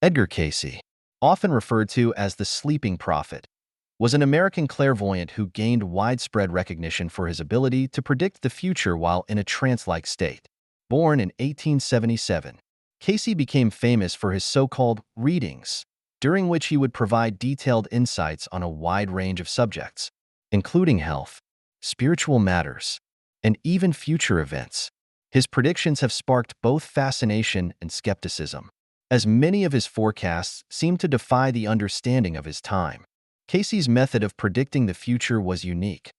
Edgar Cayce, often referred to as the sleeping prophet, was an American clairvoyant who gained widespread recognition for his ability to predict the future while in a trance-like state. Born in 1877, Cayce became famous for his so-called readings, during which he would provide detailed insights on a wide range of subjects, including health, spiritual matters, and even future events. His predictions have sparked both fascination and skepticism, as many of his forecasts seem to defy the understanding of his time. Cayce's method of predicting the future was unique.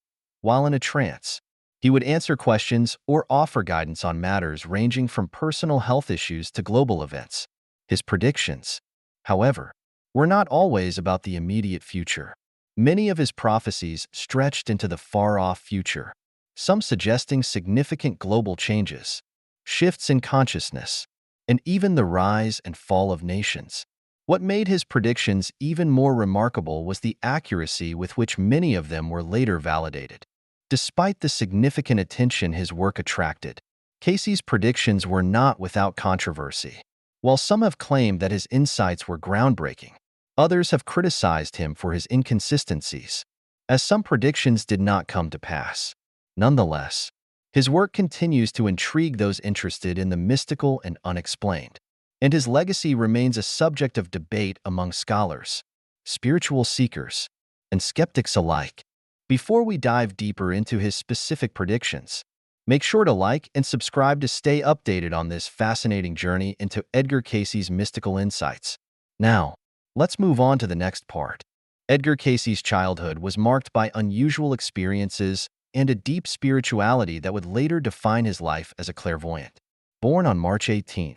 While in a trance, he would answer questions or offer guidance on matters ranging from personal health issues to global events. His predictions, however, were not always about the immediate future. Many of his prophecies stretched into the far-off future, some suggesting significant global changes, shifts in consciousness, and even the rise and fall of nations. What made his predictions even more remarkable was the accuracy with which many of them were later validated. Despite the significant attention his work attracted, Cayce's predictions were not without controversy. While some have claimed that his insights were groundbreaking, others have criticized him for his inconsistencies, as some predictions did not come to pass. Nonetheless, his work continues to intrigue those interested in the mystical and unexplained, and his legacy remains a subject of debate among scholars, spiritual seekers, and skeptics alike. Before we dive deeper into his specific predictions, make sure to like and subscribe to stay updated on this fascinating journey into Edgar Cayce's mystical insights. Now, let's move on to the next part. Edgar Cayce's childhood was marked by unusual experiences and a deep spirituality that would later define his life as a clairvoyant. Born on March 18,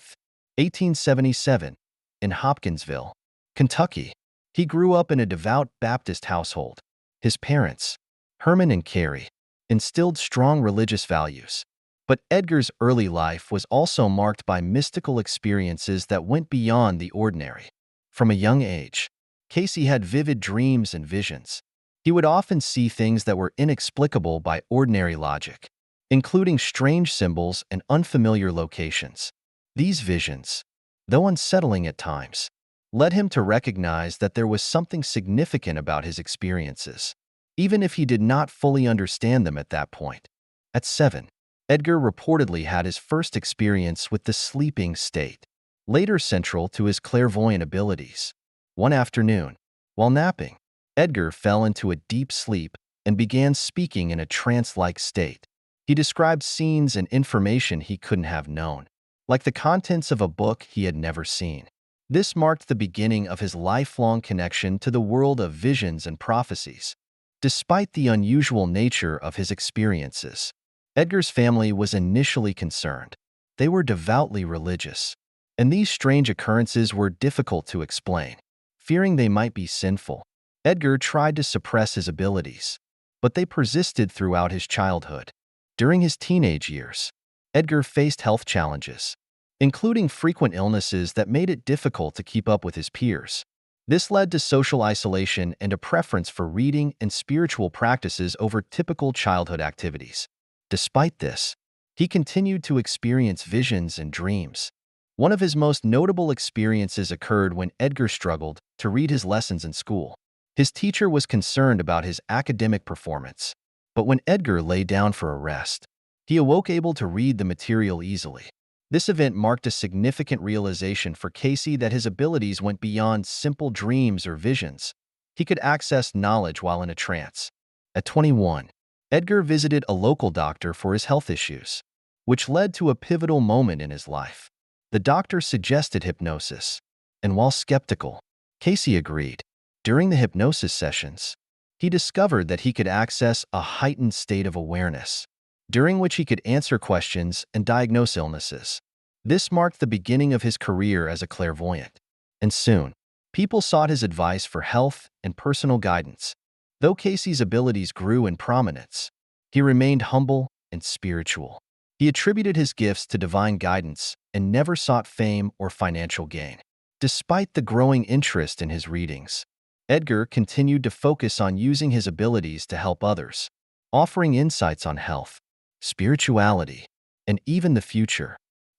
1877, in Hopkinsville, Kentucky, he grew up in a devout Baptist household. His parents, Herman and Carrie, instilled strong religious values. But Edgar's early life was also marked by mystical experiences that went beyond the ordinary. From a young age, Cayce had vivid dreams and visions. He would often see things that were inexplicable by ordinary logic, including strange symbols and unfamiliar locations. These visions, though unsettling at times, led him to recognize that there was something significant about his experiences, even if he did not fully understand them at that point. At 7, Edgar reportedly had his first experience with the sleeping state, later central to his clairvoyant abilities. One afternoon, while napping, Edgar fell into a deep sleep and began speaking in a trance-like state. He described scenes and information he couldn't have known, like the contents of a book he had never seen. This marked the beginning of his lifelong connection to the world of visions and prophecies. Despite the unusual nature of his experiences, Edgar's family was initially concerned. They were devoutly religious, and these strange occurrences were difficult to explain. Fearing they might be sinful, Edgar tried to suppress his abilities, but they persisted throughout his childhood. During his teenage years, Edgar faced health challenges, including frequent illnesses that made it difficult to keep up with his peers. This led to social isolation and a preference for reading and spiritual practices over typical childhood activities. Despite this, he continued to experience visions and dreams. One of his most notable experiences occurred when Edgar struggled to read his lessons in school. His teacher was concerned about his academic performance, but when Edgar lay down for a rest, he awoke able to read the material easily. This event marked a significant realization for Cayce that his abilities went beyond simple dreams or visions. He could access knowledge while in a trance. At 21, Edgar visited a local doctor for his health issues, which led to a pivotal moment in his life. The doctor suggested hypnosis, and while skeptical, Cayce agreed. During the hypnosis sessions, he discovered that he could access a heightened state of awareness, during which he could answer questions and diagnose illnesses. This marked the beginning of his career as a clairvoyant, and soon, people sought his advice for health and personal guidance. Though Cayce's abilities grew in prominence, he remained humble and spiritual. He attributed his gifts to divine guidance and never sought fame or financial gain. Despite the growing interest in his readings, Edgar continued to focus on using his abilities to help others, offering insights on health, spirituality, and even the future.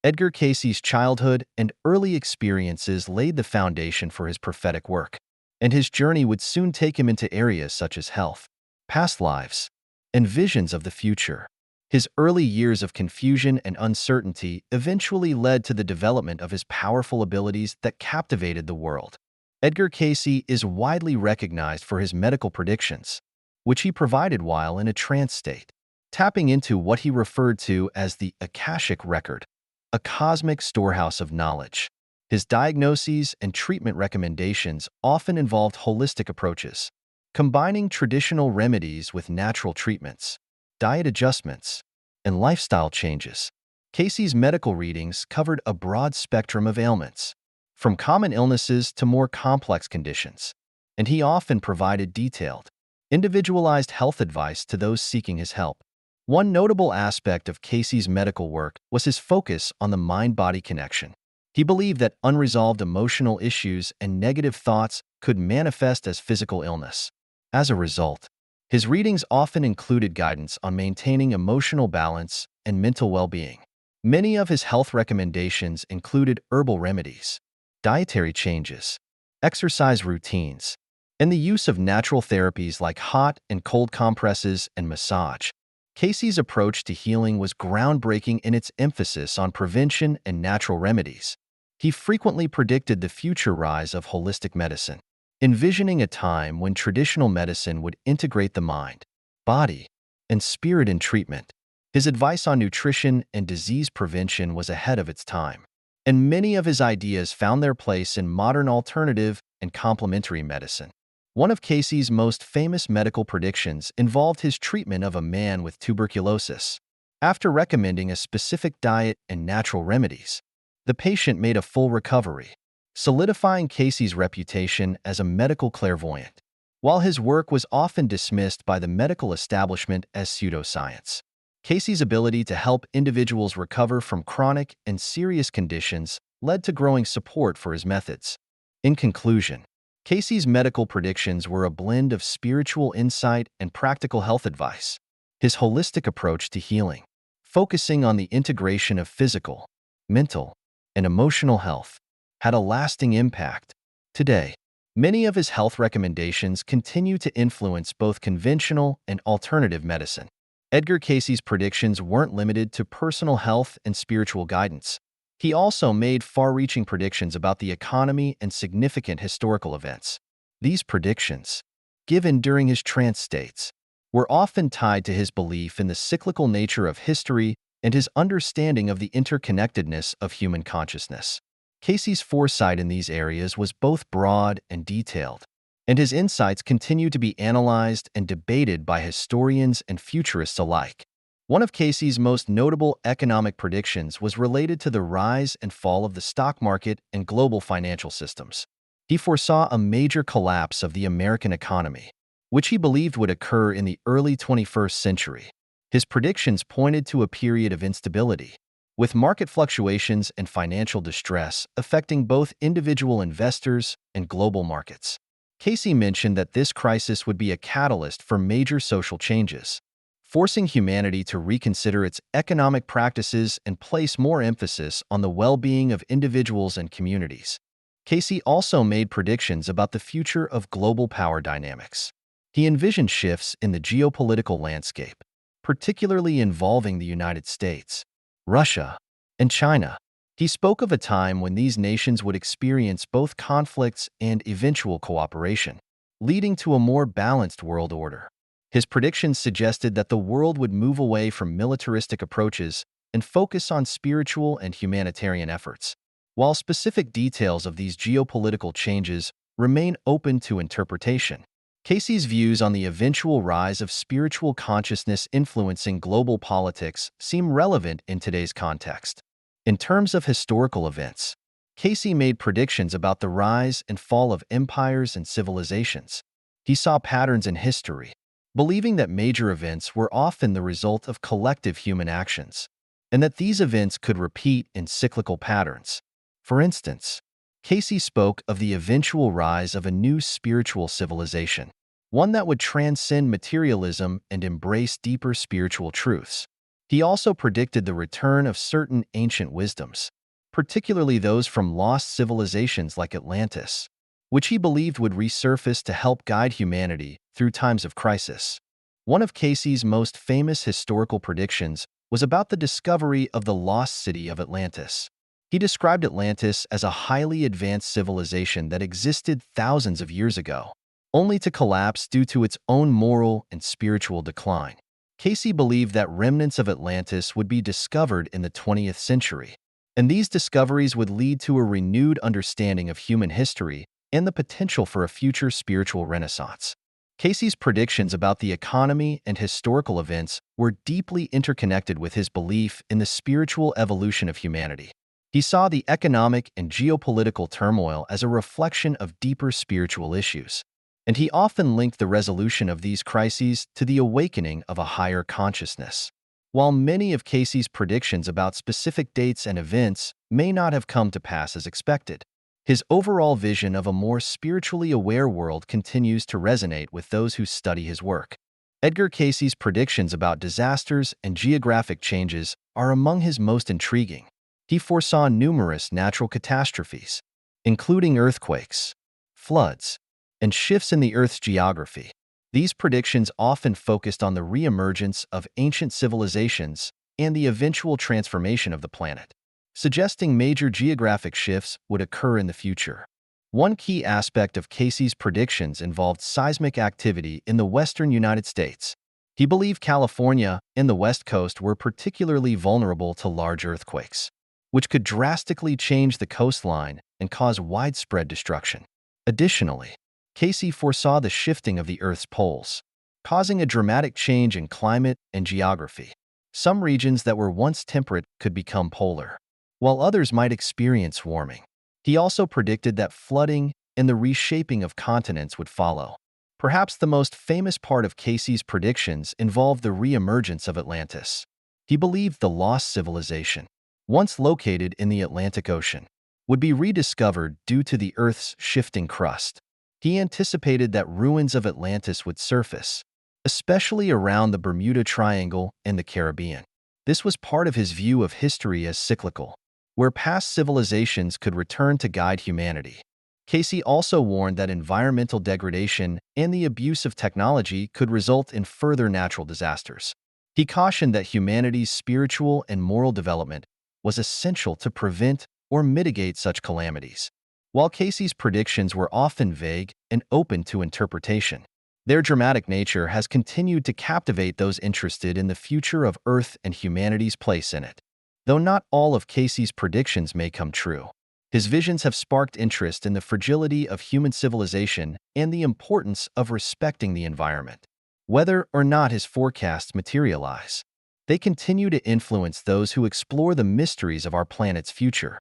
Edgar Cayce's childhood and early experiences laid the foundation for his prophetic work, and his journey would soon take him into areas such as health, past lives, and visions of the future. His early years of confusion and uncertainty eventually led to the development of his powerful abilities that captivated the world. Edgar Cayce is widely recognized for his medical predictions, which he provided while in a trance state, tapping into what he referred to as the Akashic Record, a cosmic storehouse of knowledge. His diagnoses and treatment recommendations often involved holistic approaches, combining traditional remedies with natural treatments, diet adjustments, and lifestyle changes. Cayce's medical readings covered a broad spectrum of ailments, from common illnesses to more complex conditions, and he often provided detailed, individualized health advice to those seeking his help. One notable aspect of Cayce's medical work was his focus on the mind-body connection. He believed that unresolved emotional issues and negative thoughts could manifest as physical illness. As a result, his readings often included guidance on maintaining emotional balance and mental well-being. Many of his health recommendations included herbal remedies, dietary changes, exercise routines, and the use of natural therapies like hot and cold compresses and massage. Cayce's approach to healing was groundbreaking in its emphasis on prevention and natural remedies. He frequently predicted the future rise of holistic medicine, envisioning a time when traditional medicine would integrate the mind, body, and spirit in treatment. His advice on nutrition and disease prevention was ahead of its time, and many of his ideas found their place in modern alternative and complementary medicine. One of Cayce's most famous medical predictions involved his treatment of a man with tuberculosis. After recommending a specific diet and natural remedies, the patient made a full recovery, solidifying Cayce's reputation as a medical clairvoyant. While his work was often dismissed by the medical establishment as pseudoscience, Cayce's ability to help individuals recover from chronic and serious conditions led to growing support for his methods. In conclusion, Cayce's medical predictions were a blend of spiritual insight and practical health advice. His holistic approach to healing, focusing on the integration of physical, mental, and emotional health, had a lasting impact. Today, many of his health recommendations continue to influence both conventional and alternative medicine. Edgar Cayce's predictions weren't limited to personal health and spiritual guidance. He also made far-reaching predictions about the economy and significant historical events. These predictions, given during his trance states, were often tied to his belief in the cyclical nature of history and his understanding of the interconnectedness of human consciousness. Cayce's foresight in these areas was both broad and detailed, and his insights continue to be analyzed and debated by historians and futurists alike. One of Cayce's most notable economic predictions was related to the rise and fall of the stock market and global financial systems. He foresaw a major collapse of the American economy, which he believed would occur in the early 21st century. His predictions pointed to a period of instability, with market fluctuations and financial distress affecting both individual investors and global markets. Cayce mentioned that this crisis would be a catalyst for major social changes, forcing humanity to reconsider its economic practices and place more emphasis on the well-being of individuals and communities. Cayce also made predictions about the future of global power dynamics. He envisioned shifts in the geopolitical landscape, particularly involving the United States, Russia, and China. He spoke of a time when these nations would experience both conflicts and eventual cooperation, leading to a more balanced world order. His predictions suggested that the world would move away from militaristic approaches and focus on spiritual and humanitarian efforts. While specific details of these geopolitical changes remain open to interpretation, Cayce's views on the eventual rise of spiritual consciousness influencing global politics seem relevant in today's context. In terms of historical events, Cayce made predictions about the rise and fall of empires and civilizations. He saw patterns in history, believing that major events were often the result of collective human actions, and that these events could repeat in cyclical patterns. For instance, Cayce spoke of the eventual rise of a new spiritual civilization, one that would transcend materialism and embrace deeper spiritual truths. He also predicted the return of certain ancient wisdoms, particularly those from lost civilizations like Atlantis, which he believed would resurface to help guide humanity through times of crisis. One of Casey's most famous historical predictions was about the discovery of the lost city of Atlantis. He described Atlantis as a highly advanced civilization that existed thousands of years ago, only to collapse due to its own moral and spiritual decline. Casey believed that remnants of Atlantis would be discovered in the 20th century, and these discoveries would lead to a renewed understanding of human history and the potential for a future spiritual renaissance. Casey's predictions about the economy and historical events were deeply interconnected with his belief in the spiritual evolution of humanity. He saw the economic and geopolitical turmoil as a reflection of deeper spiritual issues, and he often linked the resolution of these crises to the awakening of a higher consciousness. While many of Casey's predictions about specific dates and events may not have come to pass as expected, his overall vision of a more spiritually aware world continues to resonate with those who study his work. Edgar Casey's predictions about disasters and geographic changes are among his most intriguing. He foresaw numerous natural catastrophes, including earthquakes, floods, and shifts in the Earth's geography. These predictions often focused on the reemergence of ancient civilizations and the eventual transformation of the planet, suggesting major geographic shifts would occur in the future. One key aspect of Casey's predictions involved seismic activity in the western United States. He believed California and the West Coast were particularly vulnerable to large earthquakes, which could drastically change the coastline and cause widespread destruction. Additionally, Casey foresaw the shifting of the Earth's poles, causing a dramatic change in climate and geography. Some regions that were once temperate could become polar, while others might experience warming. He also predicted that flooding and the reshaping of continents would follow. Perhaps the most famous part of Casey's predictions involved the reemergence of Atlantis. He believed the lost civilization, once located in the Atlantic Ocean, would be rediscovered due to the Earth's shifting crust. He anticipated that ruins of Atlantis would surface, especially around the Bermuda Triangle and the Caribbean. This was part of his view of history as cyclical, where past civilizations could return to guide humanity. Casey also warned that environmental degradation and the abuse of technology could result in further natural disasters. He cautioned that humanity's spiritual and moral development was essential to prevent or mitigate such calamities. While Casey's predictions were often vague and open to interpretation, their dramatic nature has continued to captivate those interested in the future of Earth and humanity's place in it. Though not all of Casey's predictions may come true, his visions have sparked interest in the fragility of human civilization and the importance of respecting the environment. Whether or not his forecasts materialize, they continue to influence those who explore the mysteries of our planet's future.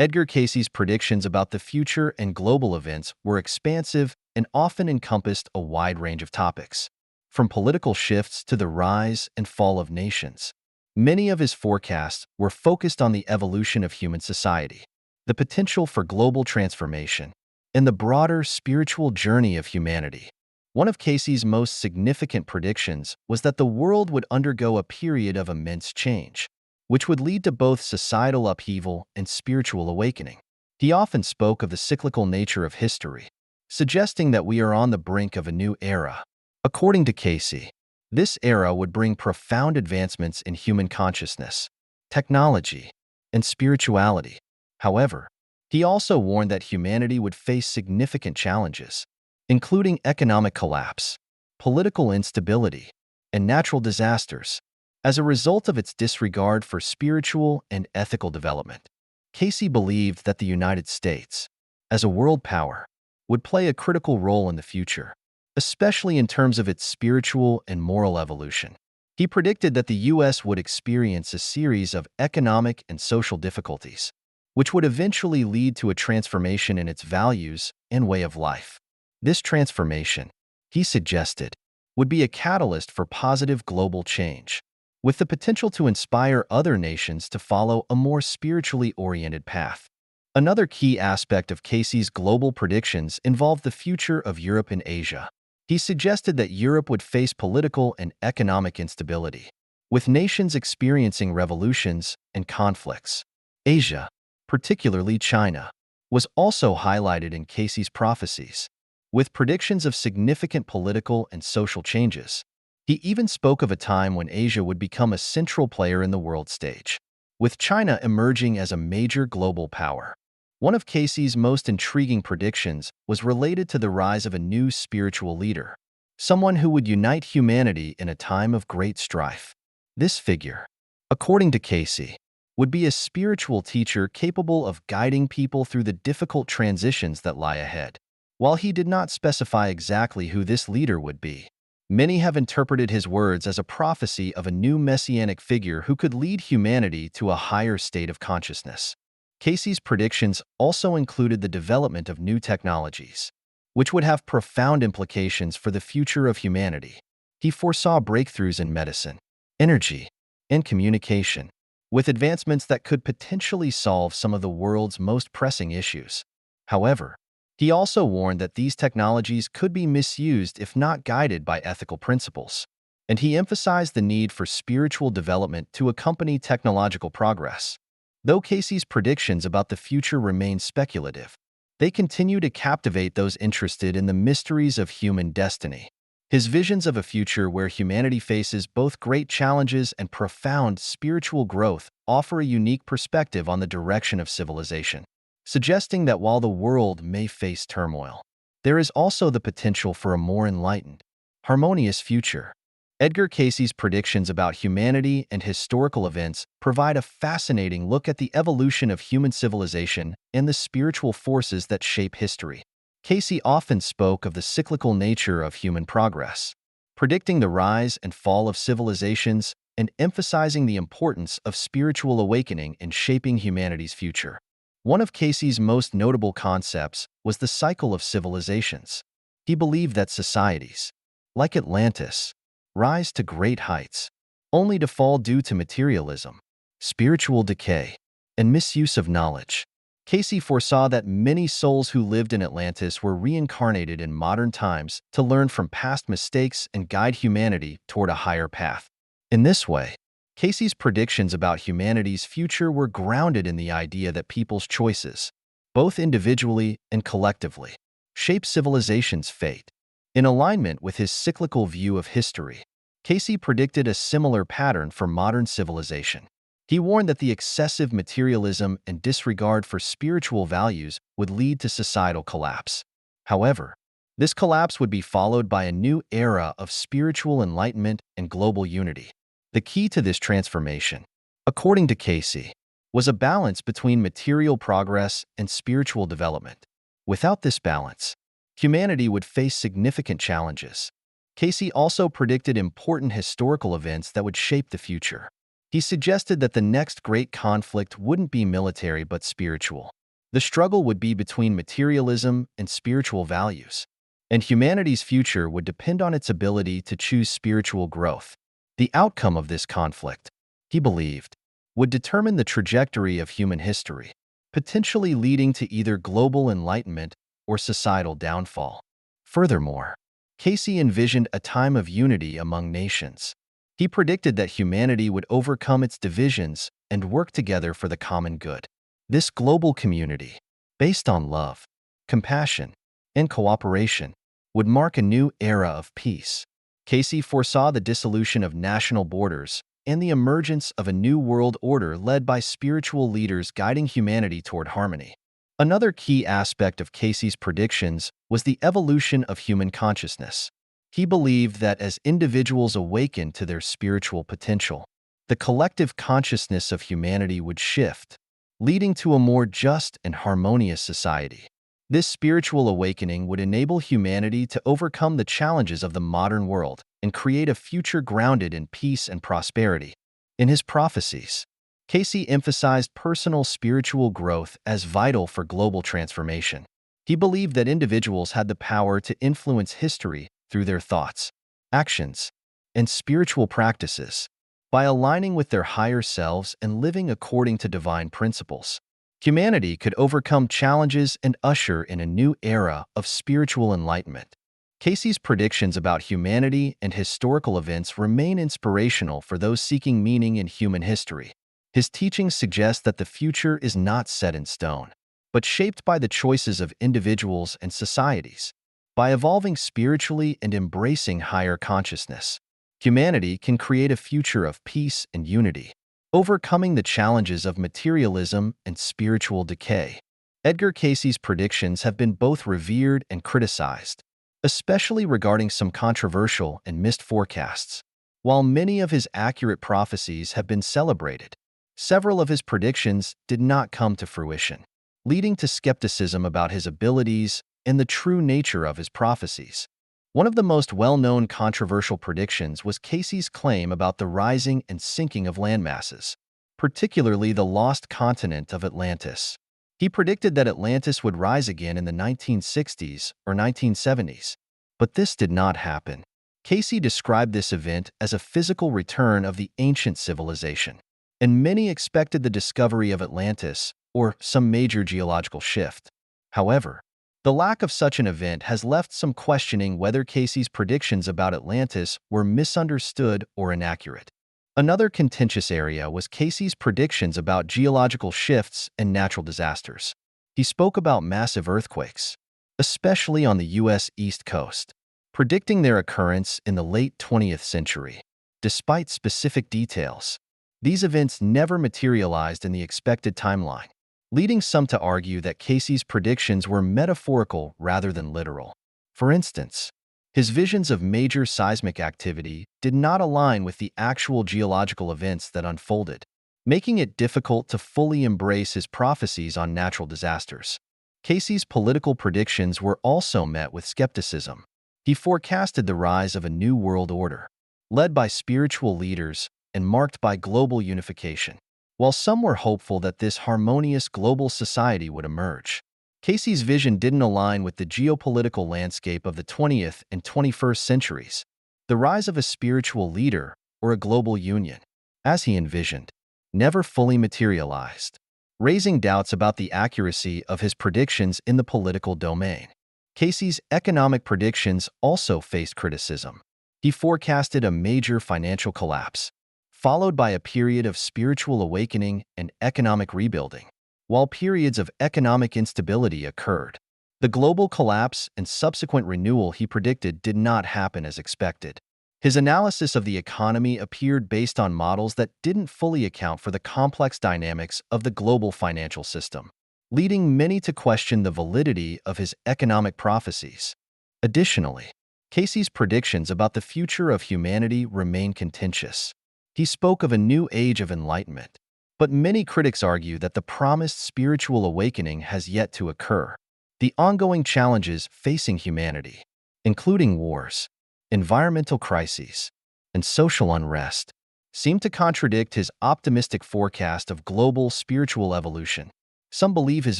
Edgar Casey's predictions about the future and global events were expansive and often encompassed a wide range of topics, from political shifts to the rise and fall of nations. Many of his forecasts were focused on the evolution of human society, the potential for global transformation, and the broader spiritual journey of humanity. One of Casey's most significant predictions was that the world would undergo a period of immense change, which would lead to both societal upheaval and spiritual awakening. He often spoke of the cyclical nature of history, suggesting that we are on the brink of a new era. According to Casey, this era would bring profound advancements in human consciousness, technology, and spirituality. However, he also warned that humanity would face significant challenges, including economic collapse, political instability, and natural disasters, as a result of its disregard for spiritual and ethical development. Casey believed that the United States, as a world power, would play a critical role in the future, especially in terms of its spiritual and moral evolution. He predicted that the U.S. would experience a series of economic and social difficulties, which would eventually lead to a transformation in its values and way of life. This transformation, he suggested, would be a catalyst for positive global change, with the potential to inspire other nations to follow a more spiritually oriented path. Another key aspect of Casey's global predictions involved the future of Europe and Asia. He suggested that Europe would face political and economic instability, with nations experiencing revolutions and conflicts. Asia, particularly China, was also highlighted in Casey's prophecies, with predictions of significant political and social changes. He even spoke of a time when Asia would become a central player in the world stage, with China emerging as a major global power. One of Casey's most intriguing predictions was related to the rise of a new spiritual leader, someone who would unite humanity in a time of great strife. This figure, according to Casey, would be a spiritual teacher capable of guiding people through the difficult transitions that lie ahead. While he did not specify exactly who this leader would be, many have interpreted his words as a prophecy of a new messianic figure who could lead humanity to a higher state of consciousness. Casey's predictions also included the development of new technologies, which would have profound implications for the future of humanity. He foresaw breakthroughs in medicine, energy, and communication, with advancements that could potentially solve some of the world's most pressing issues. However, he also warned that these technologies could be misused if not guided by ethical principles, and he emphasized the need for spiritual development to accompany technological progress. Though Casey's predictions about the future remain speculative, they continue to captivate those interested in the mysteries of human destiny. His visions of a future where humanity faces both great challenges and profound spiritual growth offer a unique perspective on the direction of civilization, suggesting that while the world may face turmoil, there is also the potential for a more enlightened, harmonious future. Edgar Casey's predictions about humanity and historical events provide a fascinating look at the evolution of human civilization and the spiritual forces that shape history. Casey often spoke of the cyclical nature of human progress, predicting the rise and fall of civilizations and emphasizing the importance of spiritual awakening in shaping humanity's future. One of Casey's most notable concepts was the cycle of civilizations. He believed that societies, like Atlantis, rise to great heights, only to fall due to materialism, spiritual decay, and misuse of knowledge. Casey foresaw that many souls who lived in Atlantis were reincarnated in modern times to learn from past mistakes and guide humanity toward a higher path. In this way, Casey's predictions about humanity's future were grounded in the idea that people's choices, both individually and collectively, shape civilization's fate. In alignment with his cyclical view of history, Casey predicted a similar pattern for modern civilization. He warned that the excessive materialism and disregard for spiritual values would lead to societal collapse. However, this collapse would be followed by a new era of spiritual enlightenment and global unity. The key to this transformation, according to Casey, was a balance between material progress and spiritual development. Without this balance, humanity would face significant challenges. Casey also predicted important historical events that would shape the future. He suggested that the next great conflict wouldn't be military but spiritual. The struggle would be between materialism and spiritual values, and humanity's future would depend on its ability to choose spiritual growth. The outcome of this conflict, he believed, would determine the trajectory of human history, potentially leading to either global enlightenment or societal downfall. Furthermore, Casey envisioned a time of unity among nations. He predicted that humanity would overcome its divisions and work together for the common good. This global community, based on love, compassion, and cooperation, would mark a new era of peace. Casey foresaw the dissolution of national borders and the emergence of a new world order led by spiritual leaders guiding humanity toward harmony. Another key aspect of Casey's predictions was the evolution of human consciousness. He believed that as individuals awakened to their spiritual potential, the collective consciousness of humanity would shift, leading to a more just and harmonious society. This spiritual awakening would enable humanity to overcome the challenges of the modern world and create a future grounded in peace and prosperity. In his prophecies, Casey emphasized personal spiritual growth as vital for global transformation. He believed that individuals had the power to influence history through their thoughts, actions, and spiritual practices. By aligning with their higher selves and living according to divine principles, humanity could overcome challenges and usher in a new era of spiritual enlightenment. Casey's predictions about humanity and historical events remain inspirational for those seeking meaning in human history. His teachings suggest that the future is not set in stone, but shaped by the choices of individuals and societies. By evolving spiritually and embracing higher consciousness, humanity can create a future of peace and unity, overcoming the challenges of materialism and spiritual decay. Edgar Casey's predictions have been both revered and criticized, especially regarding some controversial and missed forecasts. While many of his accurate prophecies have been celebrated, several of his predictions did not come to fruition, leading to skepticism about his abilities and the true nature of his prophecies. One of the most well-known controversial predictions was Casey's claim about the rising and sinking of landmasses, particularly the lost continent of Atlantis. He predicted that Atlantis would rise again in the 1960s or 1970s, but this did not happen. Casey described this event as a physical return of the ancient civilization, and many expected the discovery of Atlantis or some major geological shift. However, the lack of such an event has left some questioning whether Casey's predictions about Atlantis were misunderstood or inaccurate. Another contentious area was Casey's predictions about geological shifts and natural disasters. He spoke about massive earthquakes, especially on the U.S. East Coast, predicting their occurrence in the late 20th century. Despite specific details, these events never materialized in the expected timeline, leading some to argue that Casey's predictions were metaphorical rather than literal. For instance, his visions of major seismic activity did not align with the actual geological events that unfolded, making it difficult to fully embrace his prophecies on natural disasters. Casey's political predictions were also met with skepticism. He forecasted the rise of a new world order, led by spiritual leaders and marked by global unification. While some were hopeful that this harmonious global society would emerge, Casey's vision didn't align with the geopolitical landscape of the 20th and 21st centuries. The rise of a spiritual leader or a global union, as he envisioned, never fully materialized, raising doubts about the accuracy of his predictions in the political domain. Casey's economic predictions also faced criticism. He forecasted a major financial collapse, followed by a period of spiritual awakening and economic rebuilding. While periods of economic instability occurred, the global collapse and subsequent renewal he predicted did not happen as expected. His analysis of the economy appeared based on models that didn't fully account for the complex dynamics of the global financial system, leading many to question the validity of his economic prophecies. Additionally, Casey's predictions about the future of humanity remain contentious. He spoke of a new age of enlightenment, but many critics argue that the promised spiritual awakening has yet to occur. The ongoing challenges facing humanity, including wars, environmental crises, and social unrest, seem to contradict his optimistic forecast of global spiritual evolution. Some believe his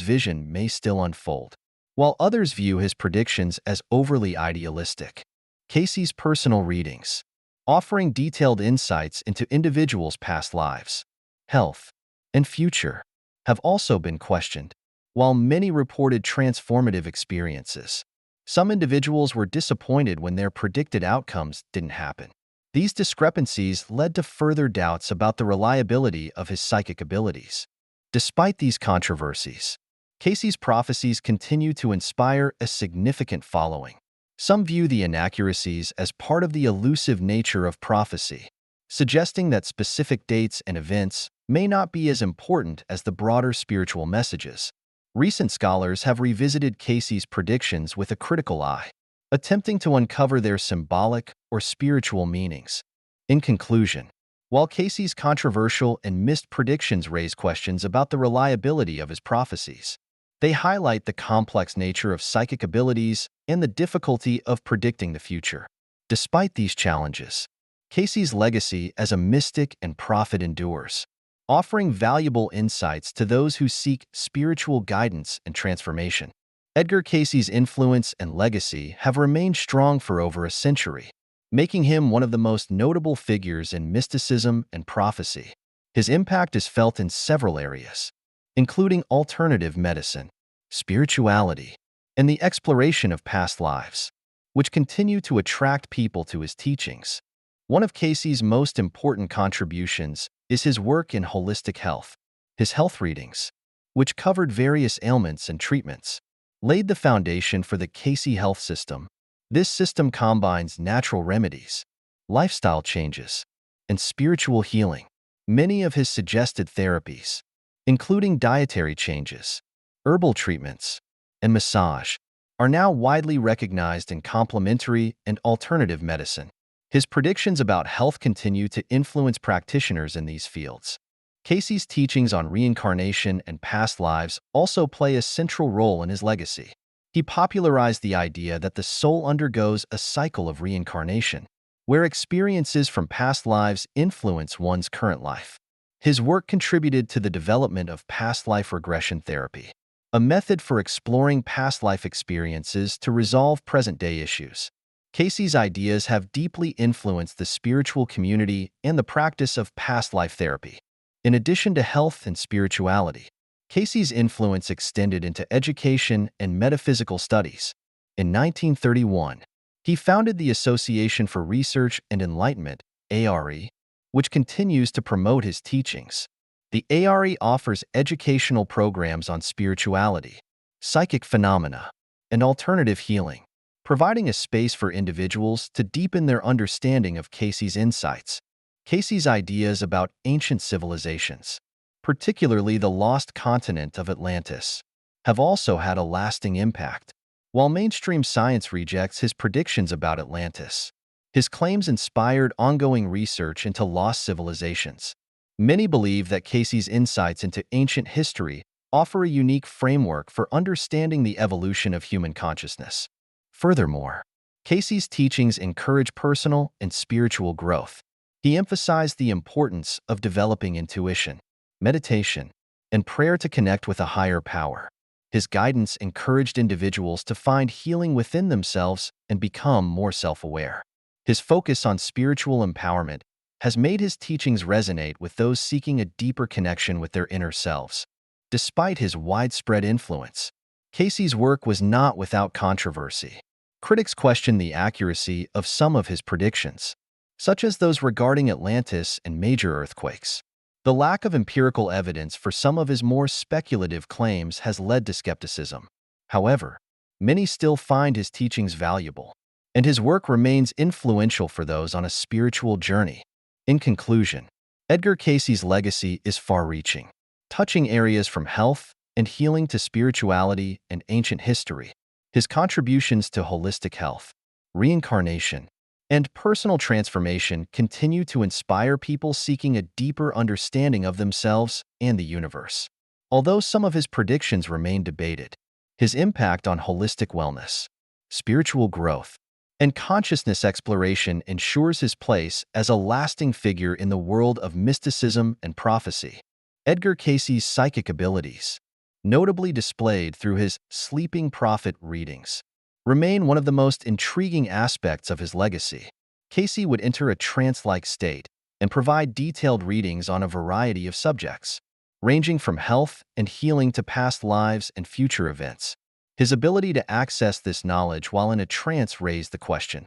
vision may still unfold, while others view his predictions as overly idealistic. Casey's personal readings, offering detailed insights into individuals' past lives, health, and future, have also been questioned. While many reported transformative experiences, some individuals were disappointed when their predicted outcomes didn't happen. These discrepancies led to further doubts about the reliability of his psychic abilities. Despite these controversies, Casey's prophecies continue to inspire a significant following. Some view the inaccuracies as part of the elusive nature of prophecy, suggesting that specific dates and events may not be as important as the broader spiritual messages. Recent scholars have revisited Casey's predictions with a critical eye, attempting to uncover their symbolic or spiritual meanings. In conclusion, while Casey's controversial and missed predictions raise questions about the reliability of his prophecies, they highlight the complex nature of psychic abilities and the difficulty of predicting the future. Despite these challenges, Casey's legacy as a mystic and prophet endures, offering valuable insights to those who seek spiritual guidance and transformation. Edgar Casey's influence and legacy have remained strong for over a century, making him one of the most notable figures in mysticism and prophecy. His impact is felt in several areas, including alternative medicine, spirituality, and the exploration of past lives. which continue to attract people to his teachings. One of Casey's most important contributions is his work in holistic health. His health readings, which covered various ailments and treatments, laid the foundation for the Casey health system. This system combines natural remedies, lifestyle changes, and spiritual healing. Many of his suggested therapies, including dietary changes, herbal treatments, and massage, are now widely recognized in complementary and alternative medicine. His predictions about health continue to influence practitioners in these fields. Casey's teachings on reincarnation and past lives also play a central role in his legacy. He popularized the idea that the soul undergoes a cycle of reincarnation, where experiences from past lives influence one's current life. His work contributed to the development of past life regression therapy, a method for exploring past life experiences to resolve present-day issues. Casey's ideas have deeply influenced the spiritual community and the practice of past life therapy. In addition to health and spirituality, Casey's influence extended into education and metaphysical studies. In 1931, he founded the Association for Research and Enlightenment, ARE, which continues to promote his teachings. The ARE offers educational programs on spirituality, psychic phenomena, and alternative healing, providing a space for individuals to deepen their understanding of Casey's insights. Casey's ideas about ancient civilizations, particularly the lost continent of Atlantis, have also had a lasting impact. While mainstream science rejects his predictions about Atlantis, his claims inspired ongoing research into lost civilizations. Many believe that Casey's insights into ancient history offer a unique framework for understanding the evolution of human consciousness. Furthermore, Casey's teachings encourage personal and spiritual growth. He emphasized the importance of developing intuition, meditation, and prayer to connect with a higher power. His guidance encouraged individuals to find healing within themselves and become more self-aware. His focus on spiritual empowerment has made his teachings resonate with those seeking a deeper connection with their inner selves. Despite his widespread influence, Casey's work was not without controversy. Critics questioned the accuracy of some of his predictions, such as those regarding Atlantis and major earthquakes. The lack of empirical evidence for some of his more speculative claims has led to skepticism. However, many still find his teachings valuable, and his work remains influential for those on a spiritual journey. In conclusion, Edgar Casey's legacy is far-reaching, touching areas from health and healing to spirituality and ancient history. His contributions to holistic health, reincarnation, and personal transformation continue to inspire people seeking a deeper understanding of themselves and the universe. Although some of his predictions remain debated, his impact on holistic wellness, spiritual growth, and consciousness exploration ensures his place as a lasting figure in the world of mysticism and prophecy. Edgar Casey's psychic abilities, notably displayed through his sleeping prophet readings, remain one of the most intriguing aspects of his legacy. Casey would enter a trance-like state and provide detailed readings on a variety of subjects, ranging from health and healing to past lives and future events. His ability to access this knowledge while in a trance raised the question: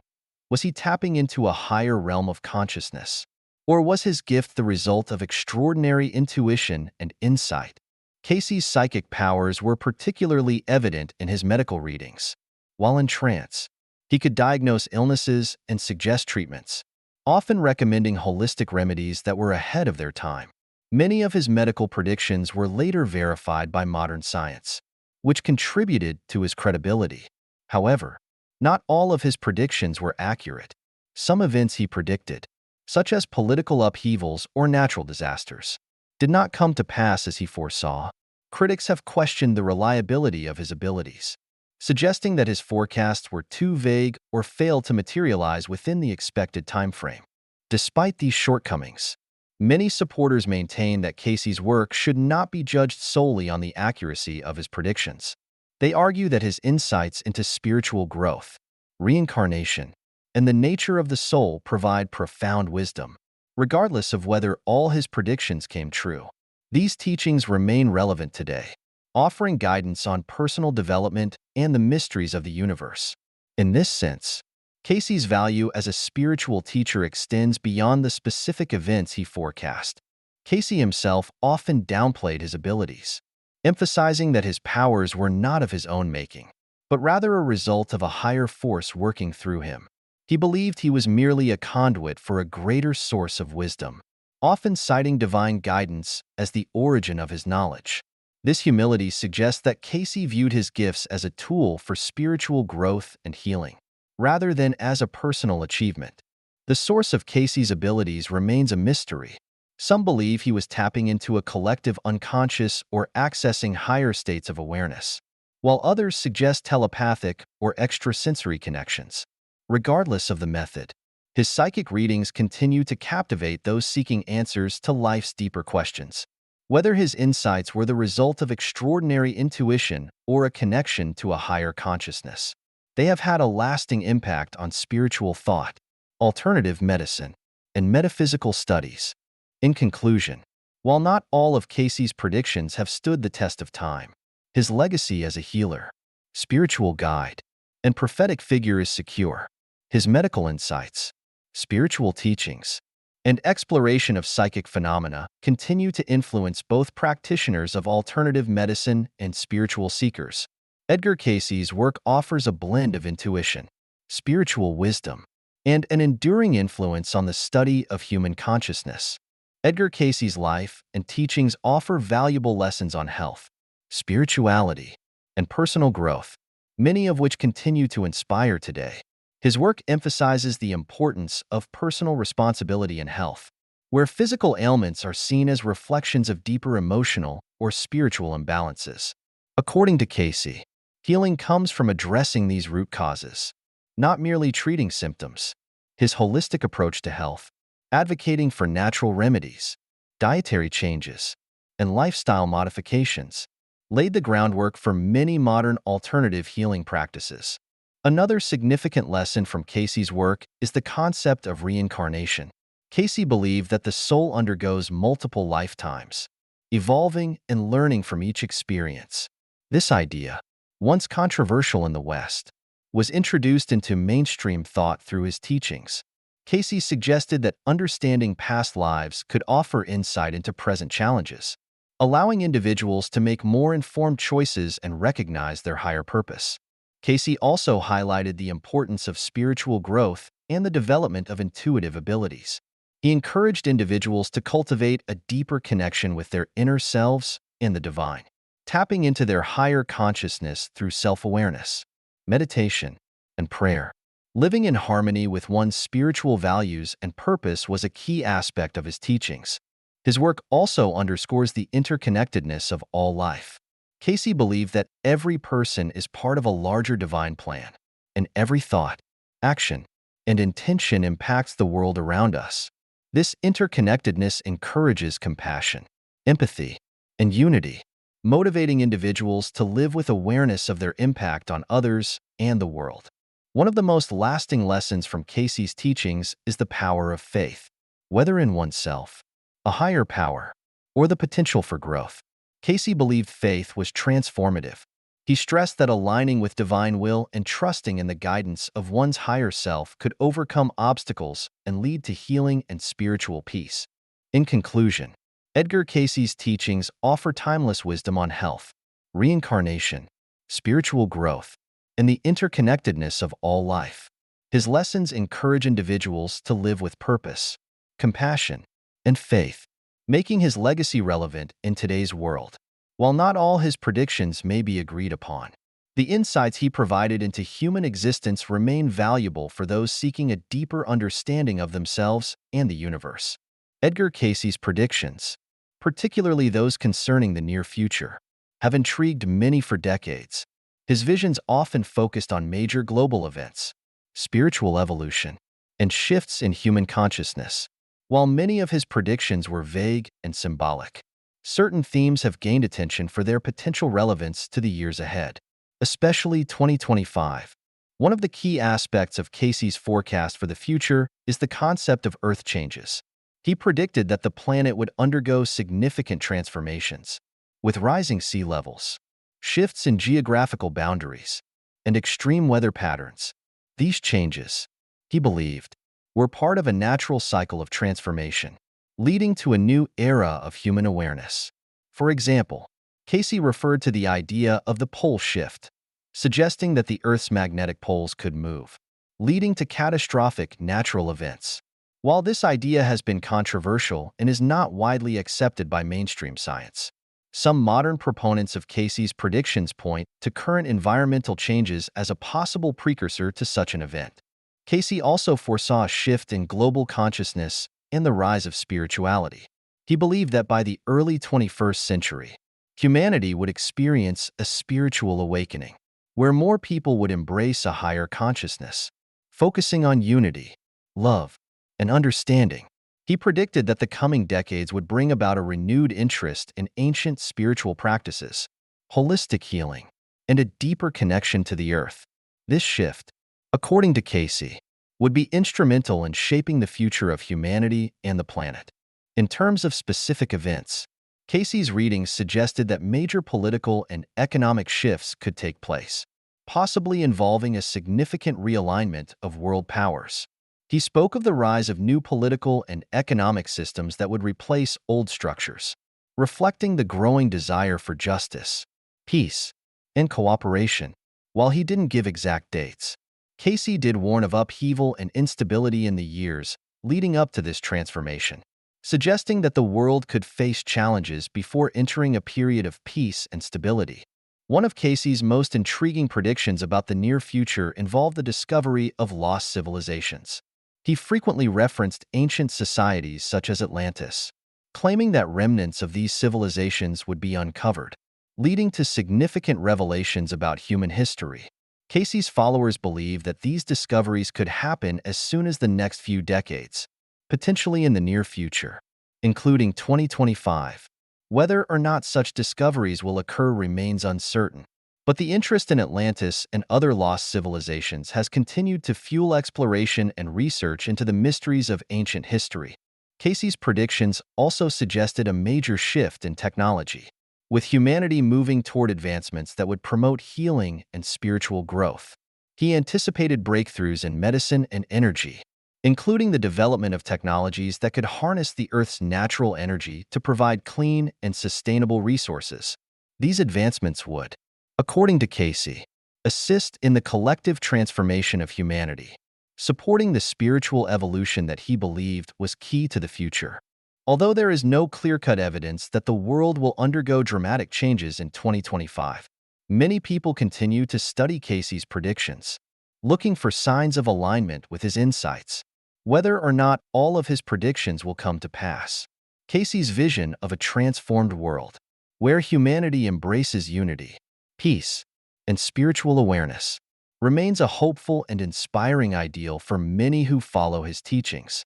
was he tapping into a higher realm of consciousness? Or was his gift the result of extraordinary intuition and insight? Casey's psychic powers were particularly evident in his medical readings. While in trance, he could diagnose illnesses and suggest treatments, often recommending holistic remedies that were ahead of their time. Many of his medical predictions were later verified by modern science, which contributed to his credibility. However, not all of his predictions were accurate. Some events he predicted, such as political upheavals or natural disasters, did not come to pass as he foresaw. Critics have questioned the reliability of his abilities, suggesting that his forecasts were too vague or failed to materialize within the expected timeframe. Despite these shortcomings, many supporters maintain that Casey's work should not be judged solely on the accuracy of his predictions. They argue that his insights into spiritual growth, reincarnation, and the nature of the soul provide profound wisdom, regardless of whether all his predictions came true. These teachings remain relevant today, offering guidance on personal development and the mysteries of the universe. In this sense, Casey's value as a spiritual teacher extends beyond the specific events he forecast. Casey himself often downplayed his abilities, emphasizing that his powers were not of his own making, but rather a result of a higher force working through him. He believed he was merely a conduit for a greater source of wisdom, often citing divine guidance as the origin of his knowledge. This humility suggests that Casey viewed his gifts as a tool for spiritual growth and healing, rather than as a personal achievement. The source of Casey's abilities remains a mystery. Some believe he was tapping into a collective unconscious or accessing higher states of awareness, while others suggest telepathic or extrasensory connections. Regardless of the method, his psychic readings continue to captivate those seeking answers to life's deeper questions. Whether his insights were the result of extraordinary intuition or a connection to a higher consciousness, they have had a lasting impact on spiritual thought, alternative medicine, and metaphysical studies. In conclusion, while not all of Casey's predictions have stood the test of time, his legacy as a healer, spiritual guide, and prophetic figure is secure. His medical insights, spiritual teachings, and exploration of psychic phenomena continue to influence both practitioners of alternative medicine and spiritual seekers. Edgar Casey's work offers a blend of intuition, spiritual wisdom, and an enduring influence on the study of human consciousness. Edgar Casey's life and teachings offer valuable lessons on health, spirituality, and personal growth, many of which continue to inspire today. His work emphasizes the importance of personal responsibility in health, where physical ailments are seen as reflections of deeper emotional or spiritual imbalances. According to Casey, healing comes from addressing these root causes, not merely treating symptoms. His holistic approach to health, advocating for natural remedies, dietary changes, and lifestyle modifications, laid the groundwork for many modern alternative healing practices. Another significant lesson from Casey's work is the concept of reincarnation. Casey believed that the soul undergoes multiple lifetimes, evolving and learning from each experience. This idea, once controversial in the West, was introduced into mainstream thought through his teachings. Casey suggested that understanding past lives could offer insight into present challenges, allowing individuals to make more informed choices and recognize their higher purpose. Casey also highlighted the importance of spiritual growth and the development of intuitive abilities. He encouraged individuals to cultivate a deeper connection with their inner selves and the divine, tapping into their higher consciousness through self-awareness, meditation, and prayer. Living in harmony with one's spiritual values and purpose was a key aspect of his teachings. His work also underscores the interconnectedness of all life. Casey believed that every person is part of a larger divine plan, and every thought, action, and intention impacts the world around us. This interconnectedness encourages compassion, empathy, and unity, motivating individuals to live with awareness of their impact on others and the world. One of the most lasting lessons from Casey's teachings is the power of faith, whether in oneself, a higher power, or the potential for growth. Casey believed faith was transformative. He stressed that aligning with divine will and trusting in the guidance of one's higher self could overcome obstacles and lead to healing and spiritual peace. In conclusion, Edgar Casey's teachings offer timeless wisdom on health, reincarnation, spiritual growth, and the interconnectedness of all life. His lessons encourage individuals to live with purpose, compassion, and faith, making his legacy relevant in today's world. While not all his predictions may be agreed upon, the insights he provided into human existence remain valuable for those seeking a deeper understanding of themselves and the universe. Edgar Casey's predictions, particularly those concerning the near future, have intrigued many for decades. His visions often focused on major global events, spiritual evolution, and shifts in human consciousness. While many of his predictions were vague and symbolic, certain themes have gained attention for their potential relevance to the years ahead, especially 2025. One of the key aspects of Casey's forecast for the future is the concept of Earth changes. He predicted that the planet would undergo significant transformations, with rising sea levels, shifts in geographical boundaries, and extreme weather patterns. These changes, he believed, were part of a natural cycle of transformation, leading to a new era of human awareness. For example, Casey referred to the idea of the pole shift, suggesting that the Earth's magnetic poles could move, leading to catastrophic natural events. While this idea has been controversial and is not widely accepted by mainstream science, some modern proponents of Casey's predictions point to current environmental changes as a possible precursor to such an event. Casey also foresaw a shift in global consciousness and the rise of spirituality. He believed that by the early 21st century, humanity would experience a spiritual awakening, where more people would embrace a higher consciousness, focusing on unity, love, and understanding. He predicted that the coming decades would bring about a renewed interest in ancient spiritual practices, holistic healing, and a deeper connection to the earth. This shift, according to Casey, would be instrumental in shaping the future of humanity and the planet. In terms of specific events, Casey's readings suggested that major political and economic shifts could take place, possibly involving a significant realignment of world powers. He spoke of the rise of new political and economic systems that would replace old structures, reflecting the growing desire for justice, peace, and cooperation. While he didn't give exact dates, Casey did warn of upheaval and instability in the years leading up to this transformation, suggesting that the world could face challenges before entering a period of peace and stability. One of Casey's most intriguing predictions about the near future involved the discovery of lost civilizations. He frequently referenced ancient societies such as Atlantis, claiming that remnants of these civilizations would be uncovered, leading to significant revelations about human history. Casey's followers believe that these discoveries could happen as soon as the next few decades, potentially in the near future, including 2025. Whether or not such discoveries will occur remains uncertain, but the interest in Atlantis and other lost civilizations has continued to fuel exploration and research into the mysteries of ancient history. Casey's predictions also suggested a major shift in technology, with humanity moving toward advancements that would promote healing and spiritual growth. He anticipated breakthroughs in medicine and energy, including the development of technologies that could harness the Earth's natural energy to provide clean and sustainable resources. These advancements would, according to Casey, assist in the collective transformation of humanity, supporting the spiritual evolution that he believed was key to the future. Although there is no clear-cut evidence that the world will undergo dramatic changes in 2025, many people continue to study Casey's predictions, looking for signs of alignment with his insights. Whether or not all of his predictions will come to pass, Casey's vision of a transformed world, where humanity embraces unity, peace, and spiritual awareness, remains a hopeful and inspiring ideal for many who follow his teachings.